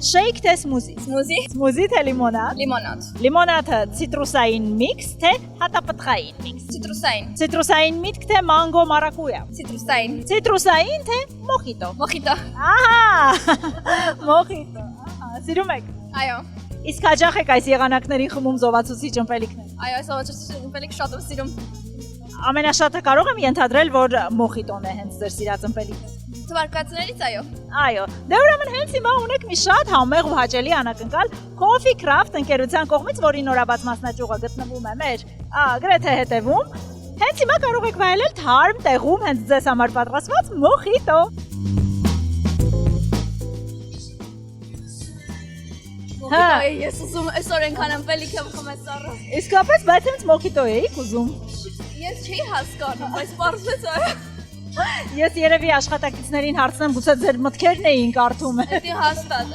Շեյք թե սմուզի։ Smoothie, Սմուզի թե լիմոնադ։ limonad, Լիմոնադը ցիտրուսային միքս թե հատապտղային միքս։ citrusային, Ցիտրուսային միտք թե մանգո մարակույա։ citrusային, Ցիտրուսային թե մոխիտո։ mojito, Ահա։ Մոխիտո։ Ահա, սիրում եք։ այո, Իսկ հաջող եք այս եղանակներին խմում զովացուցիչ ըմպելիքներ։ այո, այս ավաճրցին շատ եմ սիրում, Ամենաշատը կարող եմ ենթադրել, որ մոխիտոն է հենց ձեր սիրած ըմպելիքը։ թվարկածներից այո, Այո, դե ուրեմն հենց հիմա ունեք մի շատ համեղ ու հաճելի անակնկալ Coffee Craft ընկերության կողմից, որի նորաբաց մասնաճյուղը գտնվում է մեր գրեթե հետևում։ Հենց հիմա կարող եք վայելել թարմ տեղում հենց ձեզ համար պատրաստված մոխիտո։ mojito ես ուզում այսօր ենքան ըմպելիք եմ խմել սառը, Իսկապես, բայց հենց մոխիտո էիք ուզում։ ես չի հասկանում, բայց պարզվեց այո, Ես երևի աշխատակիցներին հարցնեմ, գուցե ձեր մտքերն էին կարդում։ դա հաստատ,